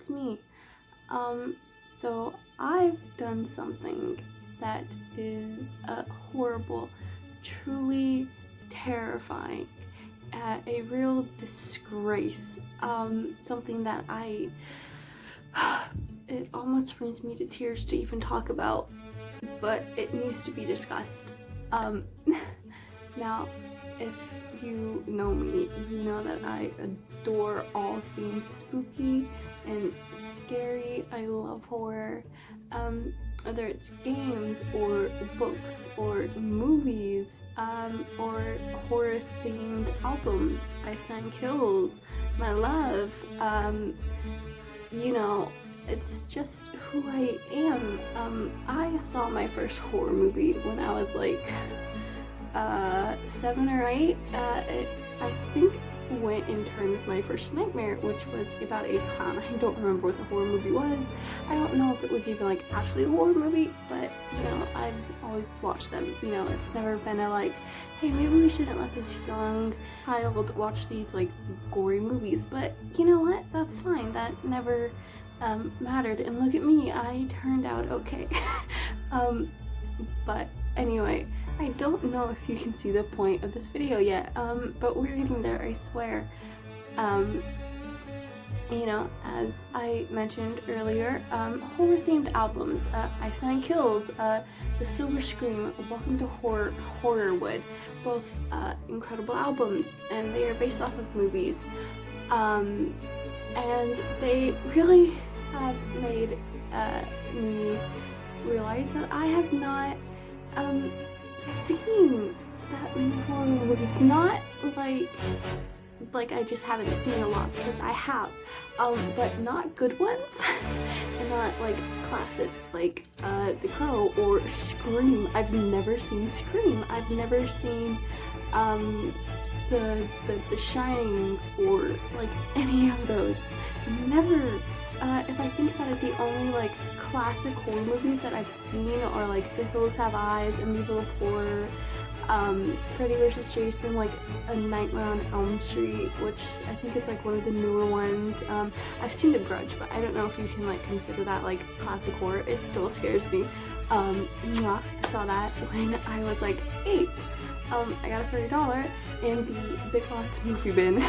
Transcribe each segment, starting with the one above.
it's me. So I've done something that is horrible, truly terrifying, a real disgrace, something that it almost brings me to tears to even talk about, but it needs to be discussed. Now, if you know me, you know that I adore all things spooky and scary. I love horror, whether it's games or books or movies, or horror themed albums. Iceland Kills, my love, you know, it's just who I am. I saw my first horror movie when I was like 7 or 8. I think went in turn with my first nightmare, which was about a clown. I don't remember what the horror movie was. I don't know if it was even like actually a horror movie, but you know, I've always watched them. You know, it's never been a like, hey, maybe we shouldn't let this young child watch these like gory movies, but you know what, that's fine. That never mattered, and look at me, I turned out okay. But anyway, I don't know if you can see the point of this video yet, but we're getting there, I swear. You know, as I mentioned earlier, horror themed albums, Iceland Kills, The Silver Scream, Welcome to Horrorwood, both incredible albums, and they are based off of movies, and they really have made me realize that I have not seen that many horror movies. Not like I just haven't seen a lot, because I have, but not good ones, and not like classics like The Crow or Scream. I've never seen Scream. I've never seen the Shining or like any of those. Never. If I think about it, the only like classic horror movies that I've seen are like The Hills Have Eyes, Amityville Horror, Freddy vs. Jason, like A Nightmare on Elm Street, which I think is like one of the newer ones. I've seen The Grudge, but I don't know if you can like consider that like classic horror. It still scares me. I saw that when I was like 8. I got it for $1 in the Big Lots movie bin.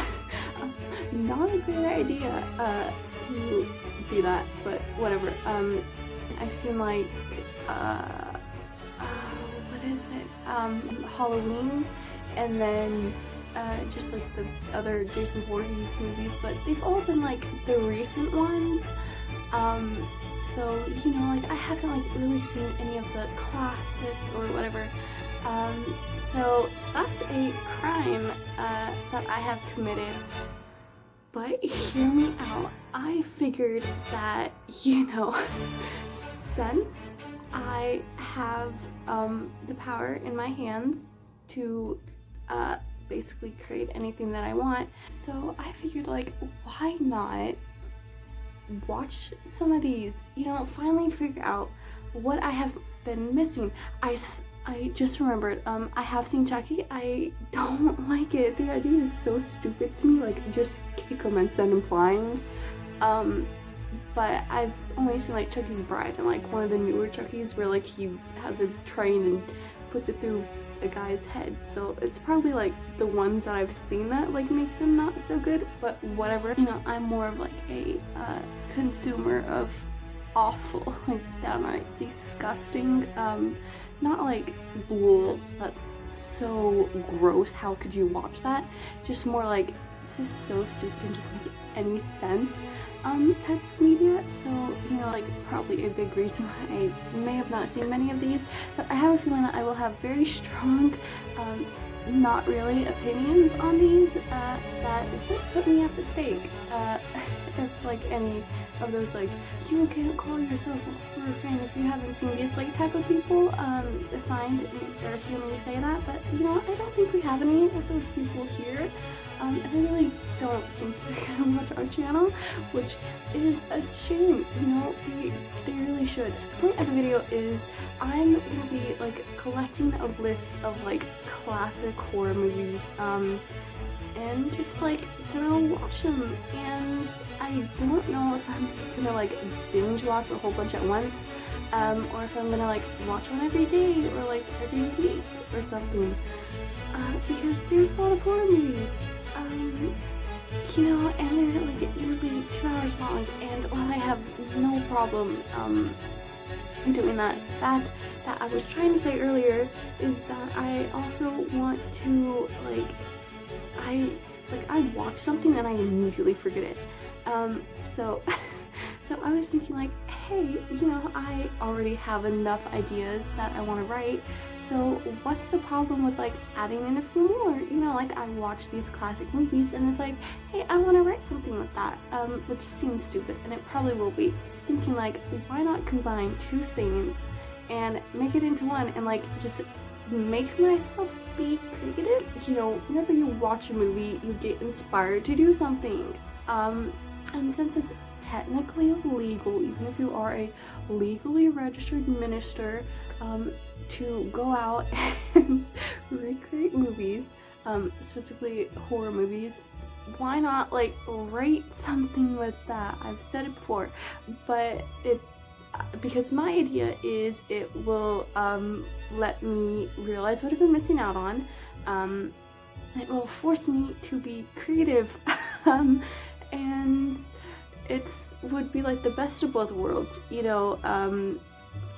Not a great idea to do that, but whatever. I've seen like what is it? Halloween, and then just like the other Jason Voorhees movies, but they've all been like the recent ones. So you know, like I haven't like really seen any of the classics or whatever. So that's a crime that I have committed. But hear me out. I figured that, you know, since I have the power in my hands to basically create anything that I want, so I figured like, why not watch some of these, you know, finally figure out what I have been missing. I just remembered, I have seen Chucky. I don't like it. The idea is so stupid to me, like just kick him and send him flying. But I've only seen like Chucky's Bride and like one of the newer Chucky's where like he has a train and puts it through a guy's head. So it's probably like the ones that I've seen that like make them not so good, but whatever. You know, I'm more of like a consumer of awful, like downright disgusting, not like bleh, that's so gross, how could you watch that, just more like this is so stupid and doesn't make any sense type of media. So you know, like probably a big reason why I may have not seen many of these, but I have a feeling that I will have very strong not really opinions on these that would put me at the stake if like any of those like, you can't call yourself a horror fan if you haven't seen these like type of people. Find they're hearing me say that, but you know, I don't think we have any of those people here. I really don't think they're gonna watch our channel, which is a shame. You know, they really should. The point of the video is I'm gonna be like collecting a list of like classic horror movies, and just like gonna watch them. And I don't know if I'm gonna like binge watch a whole bunch at once, or if I'm gonna like watch one every day or like every week or something, because there's a lot of horror movies, you know, and they're like usually 2 hours long, and while I have no problem doing that, that I was trying to say earlier is that I also want to I watch something and I immediately forget it. So so I was thinking like, hey, you know, I already have enough ideas that I want to write, so what's the problem with like adding in a few more? You know, like I watch these classic movies and it's like, hey, I want to write something with that, which seems stupid, and it probably will be. Just thinking like, why not combine two things and make it into one, and like just make myself be creative. You know, whenever you watch a movie, you get inspired to do something. And since it's technically illegal, even if you are a legally registered minister, to go out and recreate movies, specifically horror movies, why not like write something with that? I've said it before, but because my idea is it will let me realize what I've been missing out on, and it will force me to be creative, and would be like the best of both worlds, you know.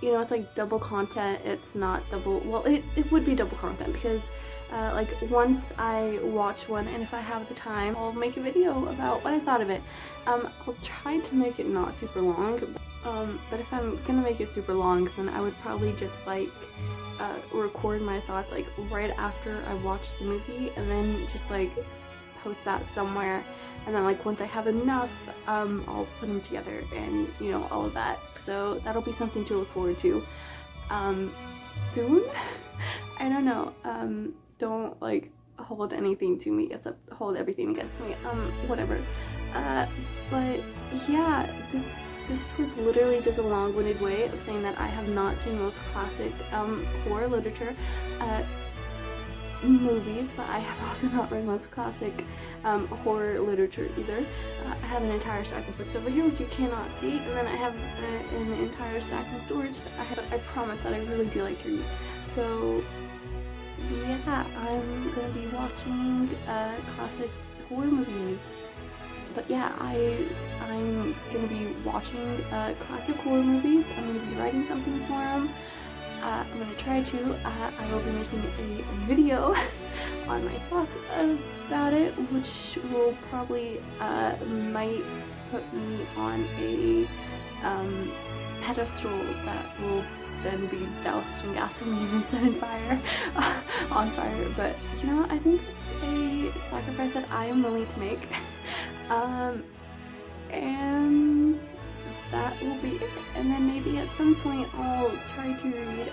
You know, it's like double content. It's not double, well, it would be double content because like once I watch one, and if I have the time, I'll make a video about what I thought of it. I'll try to make it not super long, but if I'm gonna make it super long, then I would probably just like record my thoughts like right after I watch the movie, and then just like post that somewhere, and then like once I have enough, I'll put them together and, you know, all of that. So that'll be something to look forward to soon. I don't know, don't like hold anything to me, except hold everything against me, whatever. But yeah, this was literally just a long-winded way of saying that I have not seen most classic horror literature movies, but I have also not read most classic horror literature either. I have an entire stack of books over here which you cannot see, and then I have an entire stack in storage. I promise that I really do like to read. So yeah, I'm gonna be watching classic horror movies. But yeah, I'm gonna be watching classic horror movies. I'm gonna be writing something for them. I'm gonna try to. I will be making a video on my thoughts about it, which will probably might put me on a pedestal that will then be doused in gasoline and set on fire. But you know, I think it's a sacrifice that I am willing to make. And that will be it. And then maybe at some point I'll try to read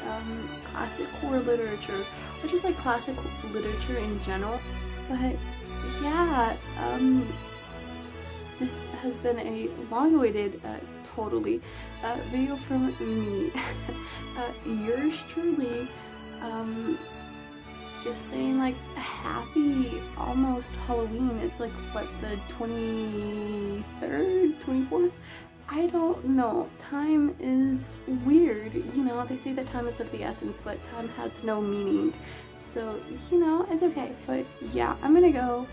classic horror literature, or just like classic literature in general. But yeah, this has been a long-awaited, totally, video from me. Yours truly, just saying like happy almost Halloween. It's like what, the 23rd, 24th? I don't know. Time is weird, you know. They say that time is of the essence, but time has no meaning. So, you know, it's okay. But yeah, I'm gonna go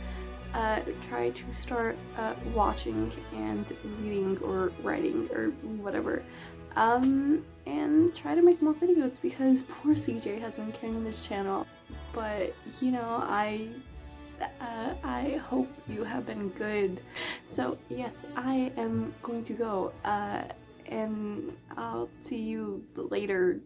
try to start watching and reading or writing or whatever. And try to make more videos, because poor CJ has been carrying this channel. But, you know, I hope you have been good. So yes, I am going to go, and I'll see you later.